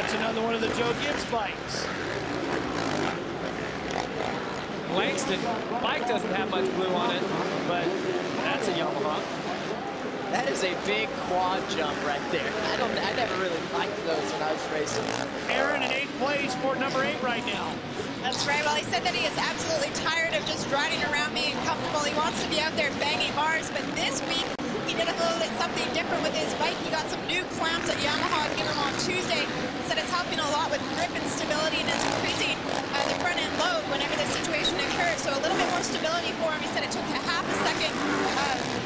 That's another one of the Joe Gibbs bikes. Langston bike doesn't have much glue on it, but that's a Yamaha. That is a big quad jump right there. I never really liked those when I was racing. Aaron in 8th place for number 8 right now. That's right. Well, he said that he is absolutely tired of just riding around being comfortable. He wants to be out there banging bars, but this week he did a little bit something different with his bike. He got some new clamps that Yamaha gave him on Tuesday. He said it's helping a lot with grip and stability, and it's increasing the front end load whenever this situation occurs. So a little bit more stability for him. He said it took a half a second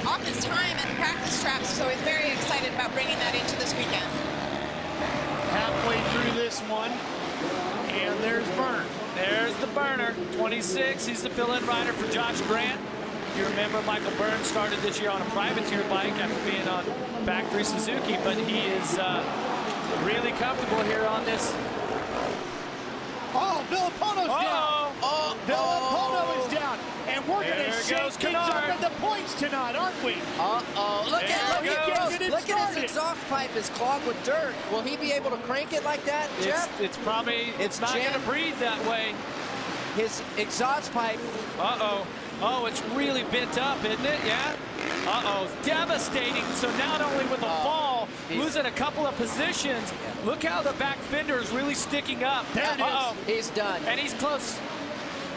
off his time at the practice straps, so he's very excited about bringing that into this weekend. Halfway through this one, and there's Byrne. There's the burner, 26. He's the fill-in rider for Josh Grant. If you remember, Michael Byrne started this year on a privateer bike after being on factory Suzuki, but he is really comfortable here on this. Oh, Villapono's down. Villapono is down. And we're going to shake things up at the points tonight, aren't we? Look at his exhaust pipe is clogged with dirt. Will he be able to crank it like that, Jeff? It's probably, it's not going to breathe that way. His exhaust pipe. Oh, it's really bent up, isn't it? Yeah. Devastating. So not only with a fall, losing a couple of positions, look how the back fender is really sticking up. There it is. He's done. And he's close.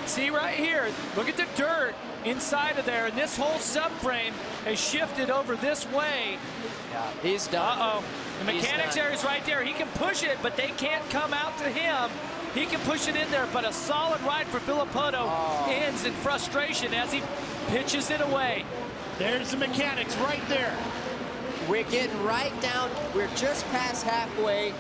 See right here, look at the dirt inside of there, and this whole subframe has shifted over this way. Yeah, he's done. The mechanics area is right there. He can push it, but they can't come out to him. He can push it in there, but a solid ride for Villapoto ends in frustration as he pitches it away. There's the mechanics right there. We're getting right down. We're just past halfway.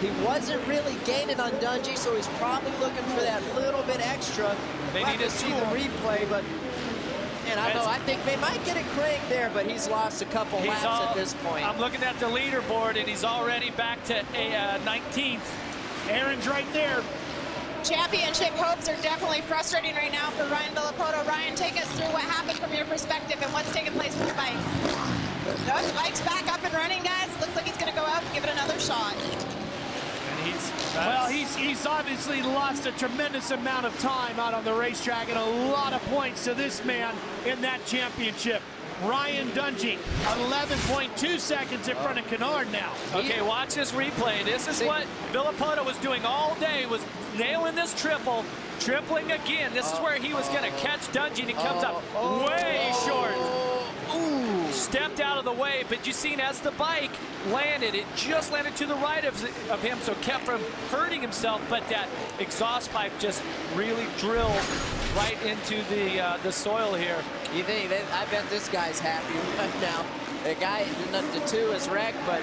He wasn't really gaining on Dungey, so he's probably looking for that little bit extra. They need to see the replay, but I think they might get it cranked there, but he's lost a couple laps at this point. I'm looking at the leaderboard, and he's already back to 19th. Aaron's right there. Championship hopes are definitely frustrating right now for Ryan Villapoto. Ryan, take us through what happened from your perspective and what's taking place with the bike. No, the bike's back up and running, guys. Looks like he's going to go out and give it another shot. Well, he's obviously lost a tremendous amount of time out on the racetrack and a lot of points to this man in that championship. Ryan Dungey, 11.2 seconds in front of Kennard now. Okay, watch this replay. This is what Villapoto was doing all day, was nailing this triple, tripling again. This is where he was going to catch Dungey, and he comes up way short. Stepped out of the way, but you seen as the bike landed, it just landed to the right of him, so kept from hurting himself, but that exhaust pipe just really drilled right into the soil here. You think I bet this guy's happy right now. The guy, the 2 is wrecked, but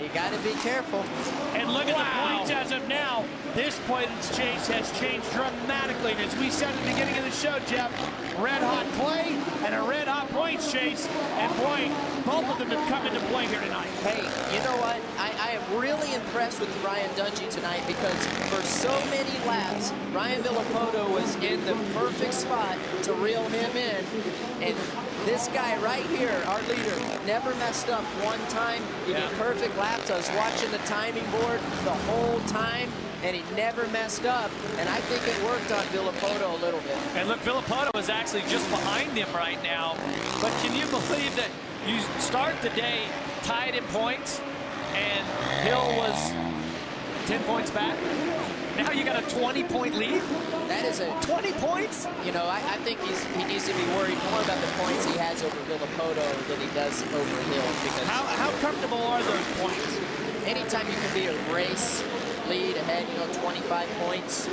you got to be careful. And look at the points as of now. This points chase has changed dramatically. And as we said at the beginning of the show, Jeff, red-hot play and a red-hot points chase. And boy, both of them have come into play here tonight. Hey, you know what? I am really impressed with Ryan Dungey tonight because for so many laps, Ryan Villapoto was in the perfect spot to reel him in. And this guy right here, our leader, never messed up one time. He did perfect laps. I was watching the timing board the whole time, and he never messed up. And I think it worked on Villapoto a little bit. And look, Villapoto is actually just behind him right now. But can you believe that you start the day tied in points, and Hill was 10 points back? Now you got a 20-point lead? That is a 20 points? You know, I think he needs to be worried more about the points he has over Villapoto than he does over Hill. Because how comfortable are those points? Anytime you can be a race lead ahead, 25 points,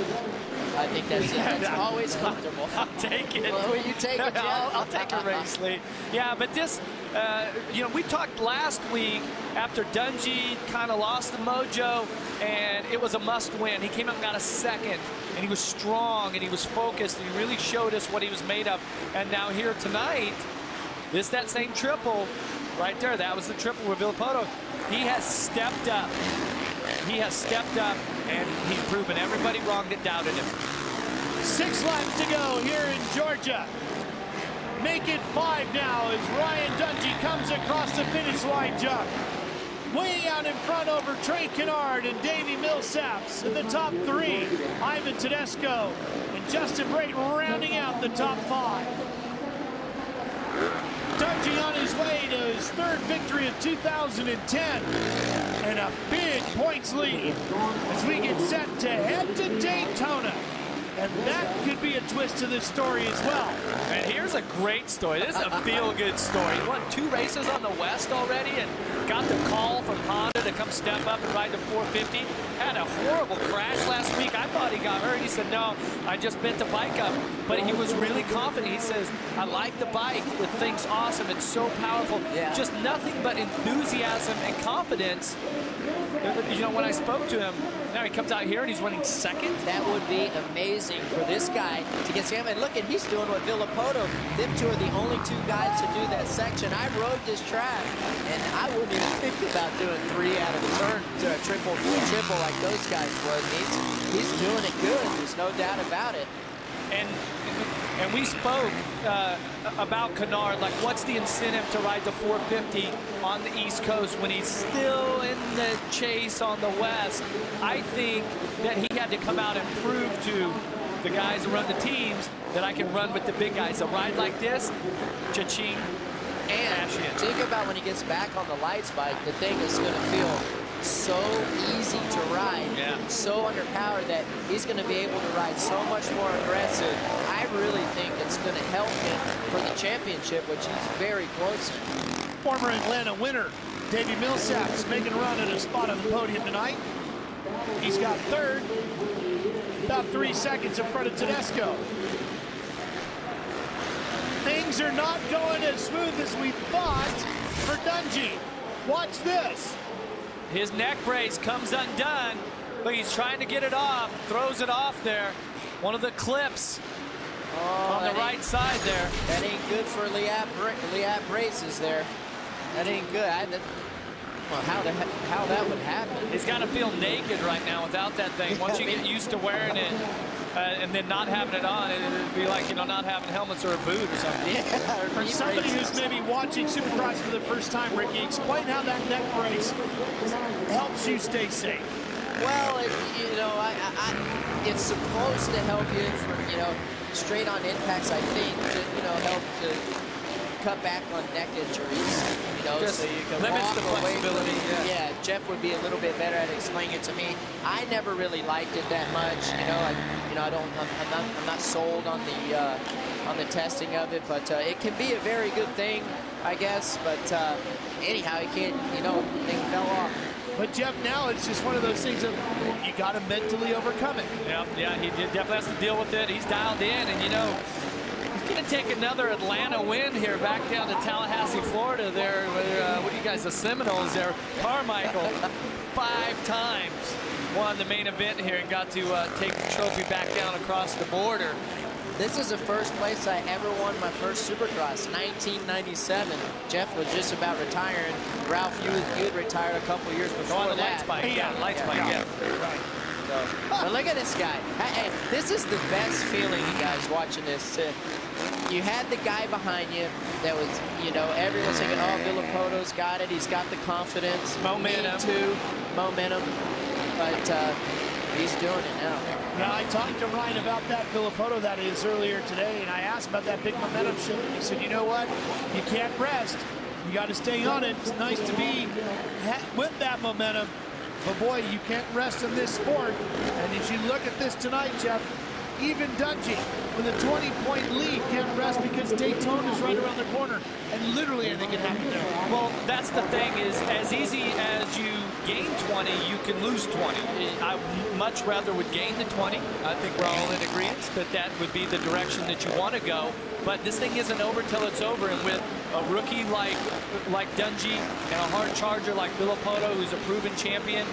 I think that's always comfortable. I'll take it. Well, will you take it, Jeff? I'll take a race lead. Yeah, but this, we talked last week after Dungey kind of lost the mojo, and it was a must-win. He came out and got a second, and he was strong, and he was focused, and he really showed us what he was made of. And now here tonight, that same triple right there. That was the triple with Villapoto. He has stepped up. He has stepped up, and he's proven everybody wrong that doubted him. 6 laps to go here in Georgia. Make it 5 now as Ryan Dungey comes across the finish line, Chuck. Way out in front over Trey Kennard and Davey Millsaps in the top 3. Ivan Tedesco and Justin Brayton rounding out the top 5. Dungey on his way to his 3rd victory of 2010 and a big points lead as we get set to head to Daytona. And that could be a twist to this story as well. And here's a great story. This is a feel-good story. He won 2 races on the West already and got the call from Honda to come step up and ride the 450. Had a horrible crash last week. I thought he got hurt. He said, no, I just bent the bike up. But he was really confident. He says, I like the bike. The thing's awesome. It's so powerful. Yeah. Just nothing but enthusiasm and confidence. You know, when I spoke to him, now he comes out here and he's running 2nd. That would be amazing for this guy to get him. And look at, he's doing what Villapoto. Them 2 are the only 2 guys to do that section. I rode this track, and I wouldn't even think about doing 3 out of the turn to a triple like those guys would. He's doing it good. There's no doubt about it. And we spoke about Kennard, like what's the incentive to ride the 450 on the East Coast when he's still in the chase on the West? I think that he had to come out and prove to the guys who run the teams that I can run with the big guys. A ride like this, cha-ching, and think about when he gets back on the lights bike, the thing is going to feel so easy to ride, so underpowered that he's going to be able to ride so much more aggressive. I really think it's going to help him for the championship, which he's very close to. Former Atlanta winner Davey Millsaps making a run at a spot on the podium tonight. He's got 3rd, about 3 seconds in front of Tedesco. Things are not going as smooth as we thought for Dungey. Watch this. His neck brace comes undone, but he's trying to get it off, throws it off there. One of the clips on the right side there. That ain't good for Liat braces there. That ain't good. Well, how that would happen. He's got to feel naked right now without that thing. Once you get used to wearing it and then not having it on, it'd be like, you know, not having helmets or a boot or something. Yeah, for somebody who's maybe watching Supercross for the first time, Ricky, explain how that neck brace helps you stay safe. Well, you know, it's supposed to help you from, you know, straight on impacts, I think, to, you know, help to cut back on neck injuries, you know, just so you can limits the walk away flexibility. from, yeah, Jeff would be a little bit better at explaining it to me. I never really liked it that much, you know. I'm not sold on the testing of it, but it can be a very good thing, I guess. But anyhow, he can't, you know, thing fell off. But Jeff, now it's just one of those things that you got to mentally overcome it. Yeah, he definitely has to deal with it. He's dialed in, and you know, he's going to take another Atlanta win here back down to Tallahassee, Florida. There, what are you guys, the Seminoles there? Carmichael, 5 times won the main event here and got to take the trophy back down across the border. This is the first place I ever won my first Supercross, 1997. Jeff was just about retiring. Ralph, you had retired a couple years before on the that. lights bike, lights bike. Right. So, but look at this guy. Hey, this is the best feeling, you guys, watching this. You had the guy behind you that was, you know, everyone's thinking, oh, Villapoto's got it. He's got the confidence. Momentum. Momentum. But he's doing it now. Yeah, I talked to Ryan about that, Villapoto, that is, earlier today, and I asked about that big momentum shift. And he said, you know what? You can't rest. You got to stay on it. It's nice to be with that momentum. But, boy, you can't rest in this sport. And as you look at this tonight, Jeff, even Dungey with a 20-point lead can't rest because Daytona's right around the corner. And literally anything can happen there. Well, that's the thing is, as easy as you gain 20, you can lose 20. I much rather would gain the 20. I think we're all in agreement that that would be the direction that you want to go. But this thing isn't over till it's over. And with a rookie like Dungey and a hard charger like Villapoto, who's a proven champion,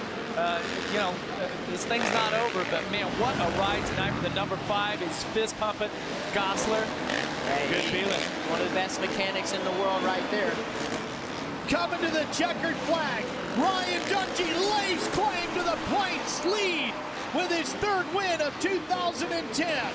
you know, this thing's not over. But, man, what a ride tonight for the number 5. He's fist pumping Gosler. Hey, good feeling. One of the best mechanics in the world right there. Coming to the checkered flag, Ryan Dungey lays claim to the points lead with his 3rd win of 2010.